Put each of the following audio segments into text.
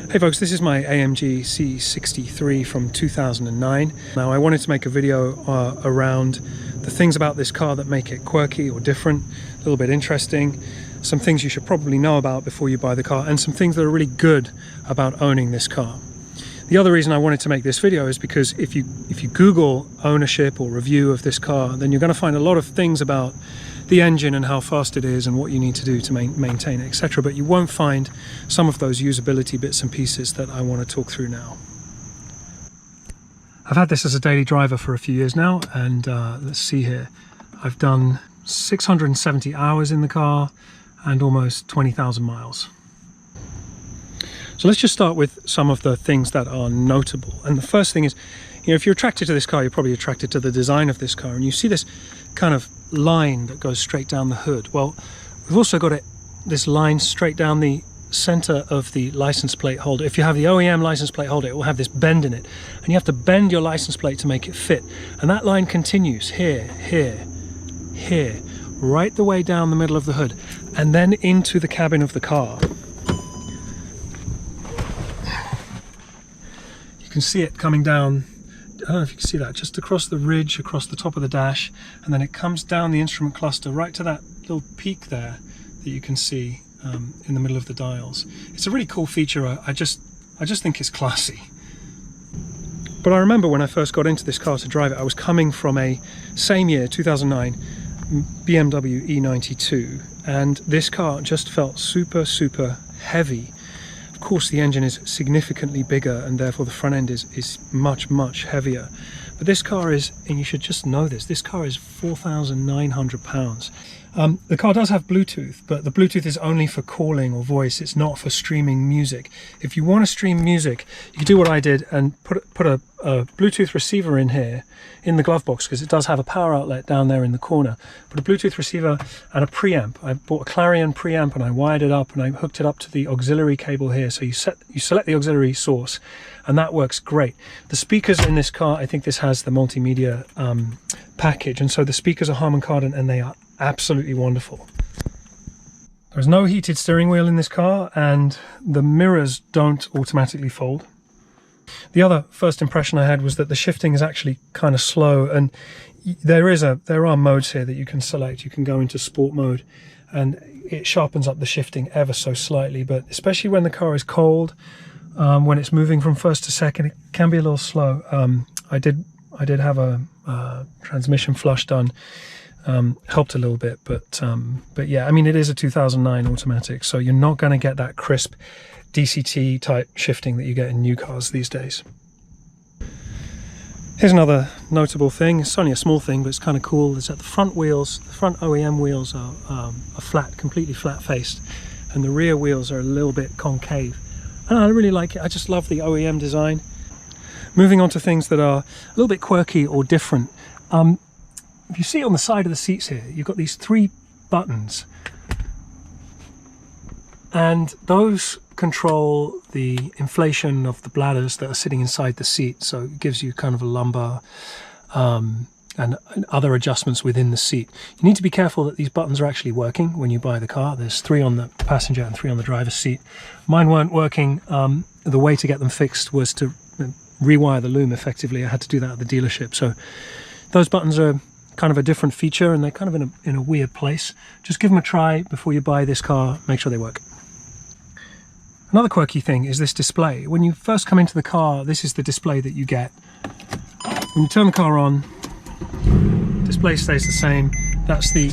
Hey folks, this is my AMG C63 from 2009. Now I wanted to make a video around the things about this car that make it quirky or different, a little bit interesting, some things you should probably know about before you buy the car, and some things that are really good about owning this car. The other reason I wanted to make this video is because if you Google ownership or review of this car, then you're going to find a lot of things about the engine and how fast it is and what you need to do to maintain it, etc. But you won't find some of those usability bits and pieces that I want to talk through now. I've had this as a daily driver for a few years now, and let's see here. I've done 670 hours in the car and almost 20,000 miles. So let's just start with some of the things that are notable. And the first thing is, if you're attracted to this car, you're probably attracted to the design of this car. And you see this kind of line that goes straight down the hood. Well, we've also got this line straight down the center of the license plate holder. If you have the OEM license plate holder, it will have this bend in it. And you have to bend your license plate to make it fit. And that line continues here, here, here, right the way down the middle of the hood, and then into the cabin of the car. You can see it coming down, I don't know if you can see that, just across the ridge, across the top of the dash, and then it comes down the instrument cluster right to that little peak there that you can see in the middle of the dials. It's a really cool feature. I just think it's classy. But I remember when I first got into this car to drive it, I was coming from a same year, 2009, BMW E92, and this car just felt super, super heavy. Of course, the engine is significantly bigger and therefore the front end is much, much heavier. But this car is, and you should just know this car is 4,900 pounds. The car does have Bluetooth, but the Bluetooth is only for calling or voice. It's not for streaming music. If you want to stream music, you can do what I did and put a Bluetooth receiver in here in the glove box, because it does have a power outlet down there in the corner. Put a Bluetooth receiver and a preamp. I bought a Clarion preamp and I wired it up and I hooked it up to the auxiliary cable here. So you select the auxiliary source, and that works great. The speakers in this car, I think this has the multimedia package, and so the speakers are Harman Kardon and they are absolutely wonderful. There's no heated steering wheel in this ar, and the mirrors don't automatically fold. The other first impression I had was that the shifting is actually kind of slow, and there are modes here that you can select. You can go into sport mode and it sharpens up the shifting ever so slightly, but especially when the car is cold, when it's moving from first to second, it can be a little slow. I did have a transmission flush done. Helped a little bit, but yeah, I mean, it is a 2009 automatic, so you're not going to get that crisp DCT type shifting that you get in new cars these days. Here's another notable thing. It's only a small thing, but it's kind of cool. Is that the front wheels, the front OEM wheels are flat, completely flat faced, and the rear wheels are a little bit concave. And I really like it. I just love the OEM design. Moving on to things that are a little bit quirky or different. If you see on the side of the seats here, you've got these 3 buttons, and those control the inflation of the bladders that are sitting inside the seat. So it gives you kind of a lumbar and other adjustments within the seat. You need to be careful that these buttons are actually working when you buy the car. There's 3 on the passenger and 3 on the driver's seat. Mine weren't working. The way to get them fixed was to rewire the loom effectively. I had to do that at the dealership. So those buttons are kind of a different feature, and they're kind of in a weird place. Just give them a try before you buy this car. Make sure they work. Another quirky thing is this display. When you first come into the car, this is the display that you get. When you turn the car on, display stays the same. That's the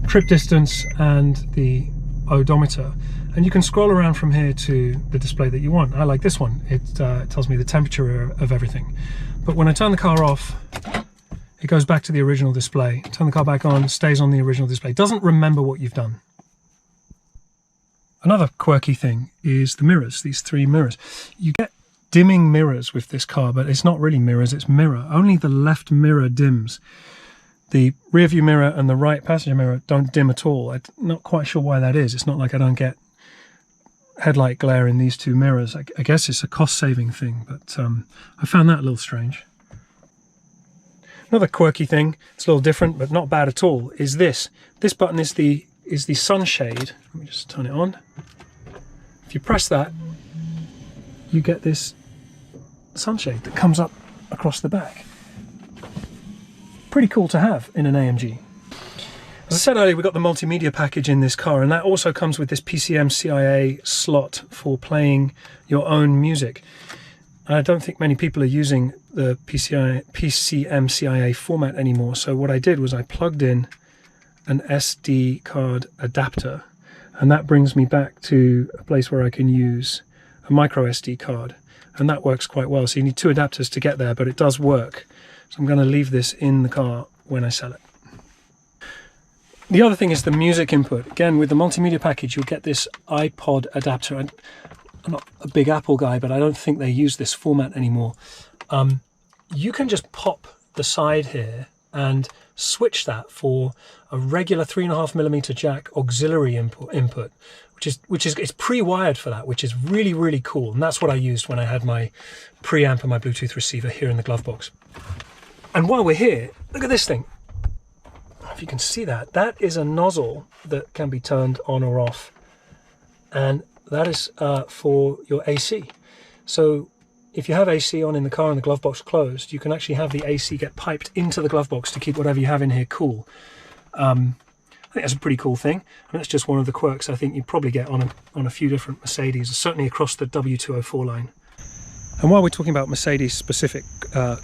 trip distance and the odometer. And you can scroll around from here to the display that you want. I like this one. It tells me the temperature of everything. But when I turn the car off, it goes back to the original display. Turn the car back on, stays on the original display. It doesn't remember what you've done. Another quirky thing is the mirrors, these 3 mirrors. You get dimming mirrors with this car, but it's not really mirrors, it's mirror. Only the left mirror dims. The rear view mirror and the right passenger mirror don't dim at all. I'm not quite sure why that is. It's not like I don't get headlight glare in these 2 mirrors. I guess it's a cost-saving thing, but I found that a little strange. Another quirky thing, it's a little different, but not bad at all, is this. This button is the is the sunshade. Let me just turn it on. If you press that, you get this sunshade that comes up across the back. Pretty cool to have in an AMG. As I said earlier, we've got the multimedia package in this car, and that also comes with this PCM-CIA slot for playing your own music. I don't think many people are using the PCM-CIA format anymore, so what I did was I plugged in an SD card adapter, and that brings me back to a place where I can use a micro SD card, and that works quite well. So you need two adapters to get there, but it does work. So I'm going to leave this in the car when I sell it. The other thing is the music input. Again, with the multimedia package, you'll get this iPod adapter. I'm not a big Apple guy, but I don't think they use this format anymore. You can just pop the side here and switch that for a regular 3.5mm jack auxiliary input, which is it's pre-wired for that, which is really, really cool. And that's what I used when I had my preamp and my Bluetooth receiver here in the glove box. And while we're here, look at this thing. If you can see that, that is a nozzle that can be turned on or off, and that is for your AC. So if you have AC on in the car and the glove box closed, you can actually have the AC get piped into the glove box to keep whatever you have in here cool. I think that's a pretty cool thing. I mean, that's just one of the quirks I think you probably get on a few different Mercedes, certainly across the W204 line. And while we're talking about Mercedes specific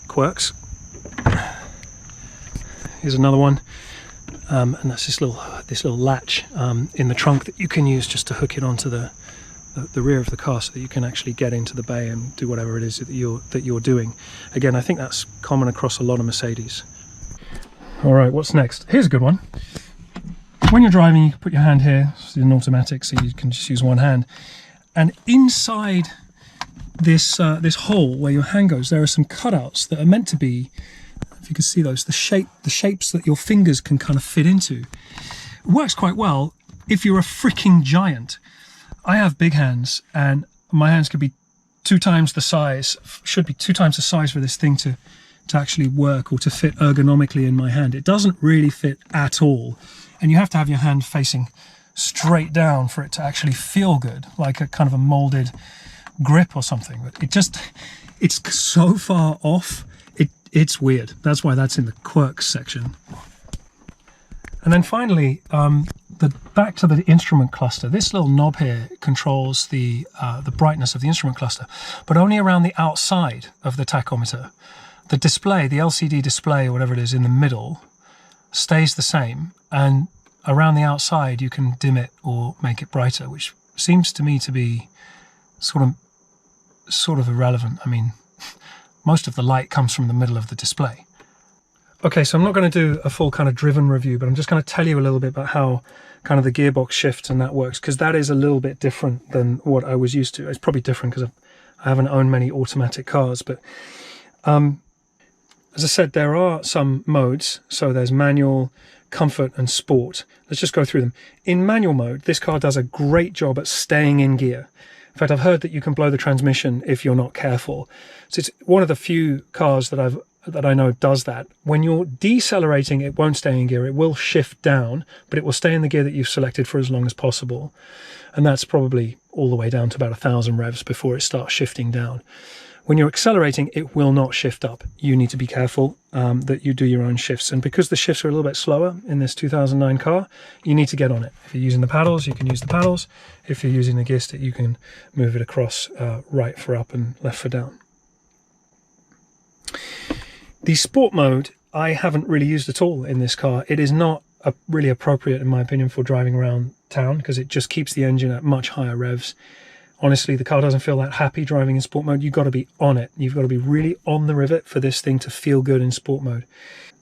quirks, here's another one. And that's this little latch in the trunk that you can use just to hook it onto the rear of the car, so that you can actually get into the bay and do whatever it is that you're doing. Again, I think that's common across a lot of Mercedes. All right, what's next? Here's a good one. When you're driving, you can put your hand here. It's an automatic, so you can just use one hand. And inside this hole where your hand goes, there are some cutouts that are meant to be, if you can see those, the shapes that your fingers can kind of fit into. It works quite well if you're a freaking giant. I have big hands, and my hands could be 2 times the size, should be 2 times the size for this thing to actually work or to fit ergonomically in my hand. It doesn't really fit at all, and you have to have your hand facing straight down for it to actually feel good, like a kind of a molded grip or something. But it's so far off. It's weird. That's why that's in the quirks section. And then finally, back to the instrument cluster. This little knob here controls the brightness of the instrument cluster, but only around the outside of the tachometer. The display, the LCD display, or whatever it is in the middle, stays the same, and around the outside you can dim it or make it brighter, which seems to me to be sort of irrelevant. I mean, most of the light comes from the middle of the display. Okay, so I'm not going to do a full kind of driven review, but I'm just going to tell you a little bit about how kind of the gearbox shifts and that works, because that is a little bit different than what I was used to. It's probably different because I haven't owned many automatic cars, but as I said, there are some modes. So there's manual, comfort, and sport. Let's just go through them. In manual mode, this car does a great job at staying in gear. In fact, I've heard that you can blow the transmission if you're not careful. So it's one of the few cars that I know does that. When you're decelerating, it won't stay in gear. It will shift down, but it will stay in the gear that you've selected for as long as possible. And that's probably all the way down to about 1,000 revs before it starts shifting down. When you're accelerating, it will not shift up. You need to be careful that you do your own shifts. And because the shifts are a little bit slower in this 2009 car, you need to get on it. If you're using the paddles, you can use the paddles. If you're using the gear stick, you can move it across right for up and left for down. The sport mode, I haven't really used at all in this car. It is not really appropriate, in my opinion, for driving around town, because it just keeps the engine at much higher revs. Honestly, the car doesn't feel that happy driving in sport mode. You've got to be on it. You've got to be really on the rivet for this thing to feel good in sport mode.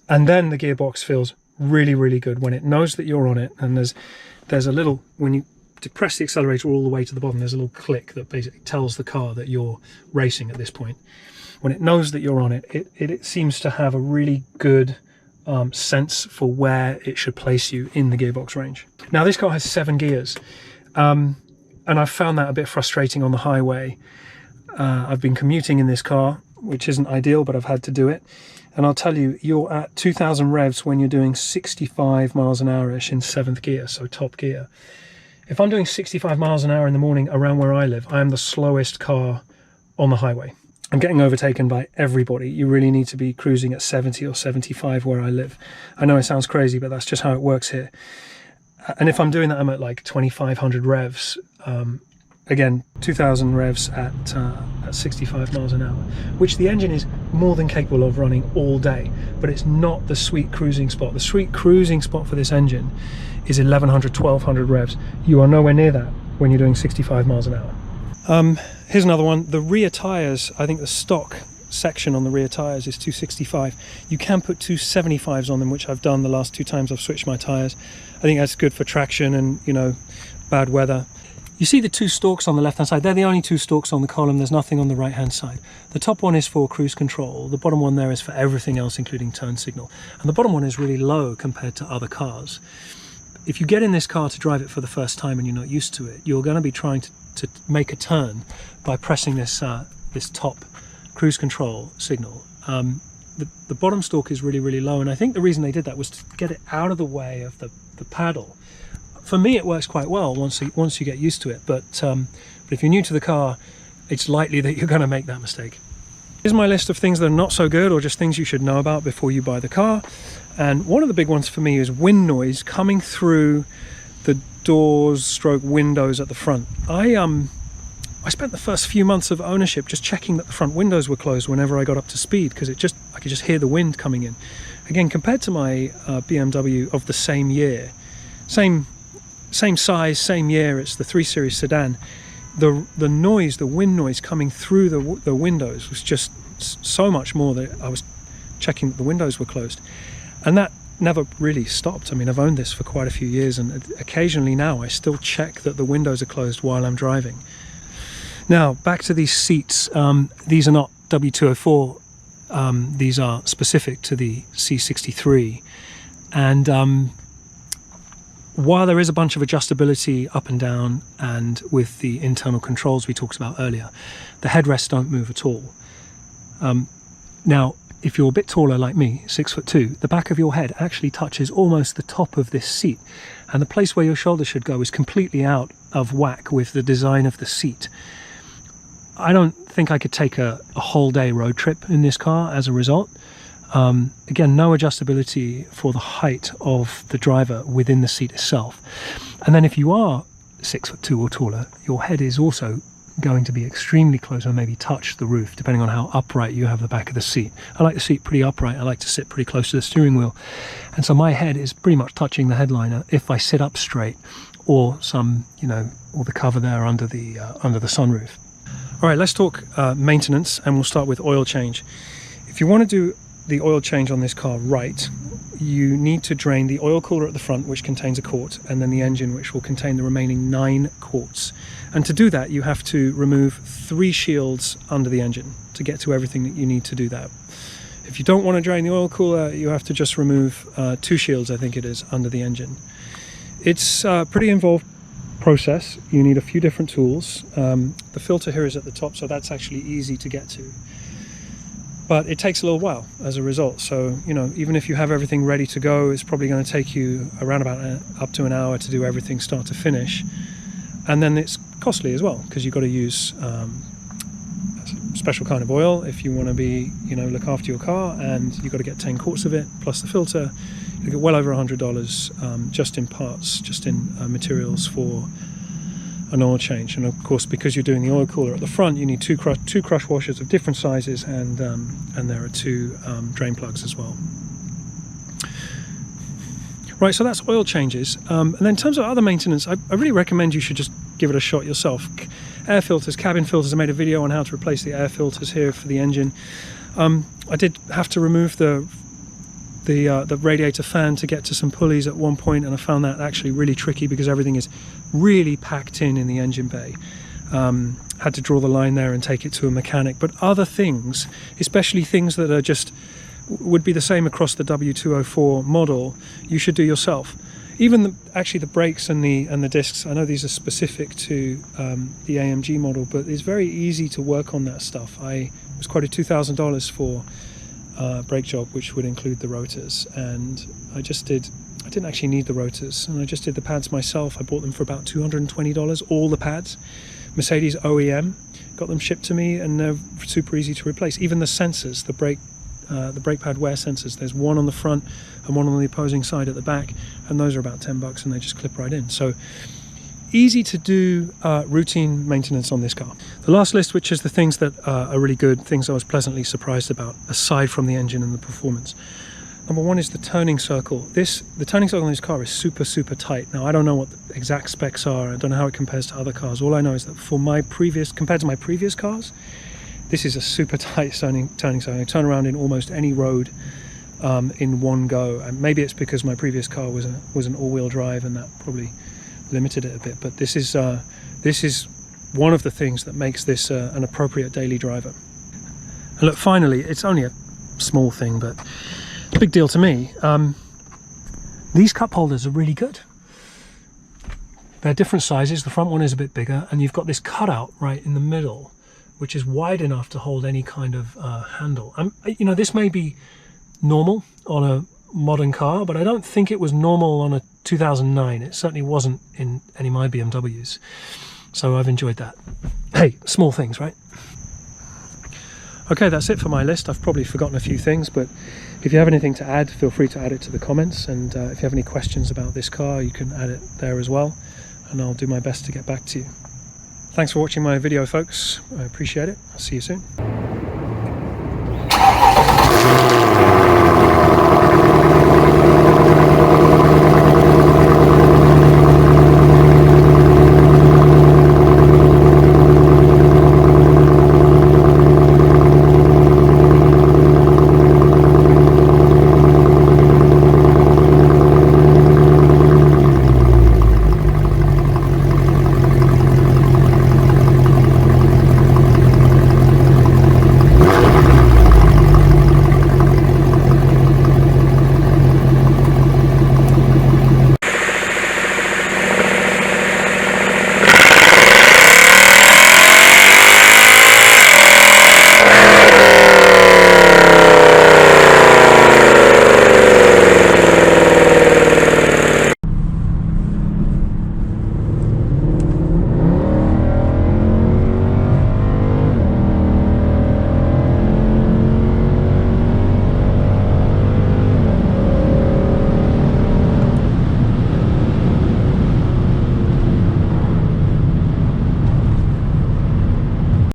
And then the gearbox feels really, really good when it knows that you're on it. And there's a little, when you depress the accelerator all the way to the bottom, there's a little click that basically tells the car that you're racing at this point. When it knows that you're on it, it seems to have a really good sense for where it should place you in the gearbox range. Now, this car has 7 gears. And I've found that a bit frustrating on the highway. I've been commuting in this car, which isn't ideal, but I've had to do it. and I'll tell you, you're at 2,000 revs when you're doing 65 miles an hour-ish in 7th gear, so top gear. If I'm doing 65 miles an hour in the morning around where I live, I am the slowest car on the highway. I'm getting overtaken by everybody. You really need to be cruising at 70 or 75 where I live. I know it sounds crazy, but that's just how it works here. And if I'm doing that, I'm at like 2,500 revs. Again, 2,000 revs at 65 miles an hour, which the engine is more than capable of running all day, but it's not the sweet cruising spot. The sweet cruising spot for this engine is 1,100, 1,200 revs. You are nowhere near that when you're doing 65 miles an hour. Here's another one. The rear tires, I think the stock section on the rear tires is 265. You can put 275s on them, which I've done the last 2 times I've switched my tires. I think that's good for traction and, you know, bad weather. You see the 2 stalks on the left hand side, they're the only 2 stalks on the column, there's nothing on the right hand side. The top one is for cruise control, the bottom one there is for everything else including turn signal. And the bottom one is really low compared to other cars. If you get in this car to drive it for the first time and you're not used to it, you're going to be trying to make a turn by pressing this this top cruise control signal. The bottom stalk is really, really low, and I think the reason they did that was to get it out of the way of the paddle. For me, it works quite well once you get used to it, but if you're new to the car, it's likely that you're going to make that mistake. Here's my list of things that are not so good, or just things you should know about before you buy the car. And one of the big ones for me is wind noise coming through the doors stroke windows at the front. I spent the first few months of ownership just checking that the front windows were closed whenever I got up to speed, because I could just hear the wind coming in. Again, compared to my BMW of the same year, same size, same year, it's the 3 Series sedan, the noise, the wind noise coming through the windows was just so much more that I was checking that the windows were closed. And that never really stopped. I mean, I've owned this for quite a few years, and occasionally now I still check that the windows are closed while I'm driving. Now, back to these seats. These are not W204. These are specific to the C63. And while there is a bunch of adjustability up and down, and with the internal controls we talked about earlier, the headrests don't move at all. Now, if you're a bit taller like me, 6'2", the back of your head actually touches almost the top of this seat, and the place where your shoulder should go is completely out of whack with the design of the seat. I don't think I could take a whole day road trip in this car as a result. Again, no adjustability for the height of the driver within the seat itself. And then if you are 6'2" or taller, your head is also going to be extremely close, or maybe touch the roof, depending on how upright you have the back of the seat. I like the seat pretty upright. I like to sit pretty close to the steering wheel. And so my head is pretty much touching the headliner if I sit up straight, or or the cover there under the sunroof. All right, let's talk maintenance, and we'll start with oil change. If you want to do the oil change on this car right, you need to drain the oil cooler at the front, which contains a quart, and then the engine, which will contain the remaining 9 quarts. And to do that, you have to remove 3 shields under the engine to get to everything that you need to do that. If you don't want to drain the oil cooler, you have to just remove 2 shields, I think it is, under the engine. It's a pretty involved process. You need a few different tools. The filter here is at the top, so that's actually easy to get to. But it takes a little while as a result. So, even if you have everything ready to go, it's probably going to take you around about up to an hour to do everything start to finish. And then it's costly as well, because you've got to use a special kind of oil if you want to be, look after your car, and you've got to get 10 quarts of it, plus the filter. You get well over $100 just in parts, just in materials for an oil change. And of course, because you're doing the oil cooler at the front, you need two crush washers of different sizes, and there are 2 drain plugs as well. Right, so that's oil changes. And then in terms of other maintenance, I really recommend you should just give it a shot yourself. Air filters, cabin filters. I made a video on how to replace the air filters here for the engine. I did have to remove the radiator fan to get to some pulleys at one point, and I found that actually really tricky because everything is really packed in the engine bay. Had to draw the line there and take it to a mechanic. But other things, especially things that are would be the same across the W204 model, you should do yourself. Even actually the brakes and the discs, I know these are specific to the AMG model, but it's very easy to work on that stuff. I was quoted $2,000 for brake job, which would include the rotors, and I didn't actually need the rotors, and I just did the pads myself. I bought them for about $220, all the pads. Mercedes OEM got them shipped to me, and they're super easy to replace. Even the sensors, the brake pad wear sensors, there's one on the front and one on the opposing side at the back, and those are about $10 and they just clip right in. So easy to do routine maintenance on this car. The last list, which is the things that are really good, things I was pleasantly surprised about, aside from the engine and the performance. Number one is the turning circle. The turning circle in this car is super, super tight. Now, I don't know what the exact specs are. I don't know how it compares to other cars. All I know is that compared to my previous cars, this is a super tight turning circle. I turn around in almost any road in one go. And maybe it's because my previous car was an all-wheel drive, and that probably limited it a bit. But this is one of the things that makes this an appropriate daily driver. And look, finally, it's only a small thing, but big deal to me. These cup holders are really good. They're different sizes. The front one is a bit bigger, and you've got this cutout right in the middle, which is wide enough to hold any kind of handle. You know, this may be normal on a modern car, but I don't think it was normal on a 2009. It certainly wasn't in any of my BMWs. So I've enjoyed that. Hey, small things, right? Okay, that's it for my list. I've probably forgotten a few things, but if you have anything to add, feel free to add it to the comments. And if you have any questions about this car, you can add it there as well, and I'll do my best to get back to you. Thanks for watching my video, folks. I appreciate it. I'll see you soon.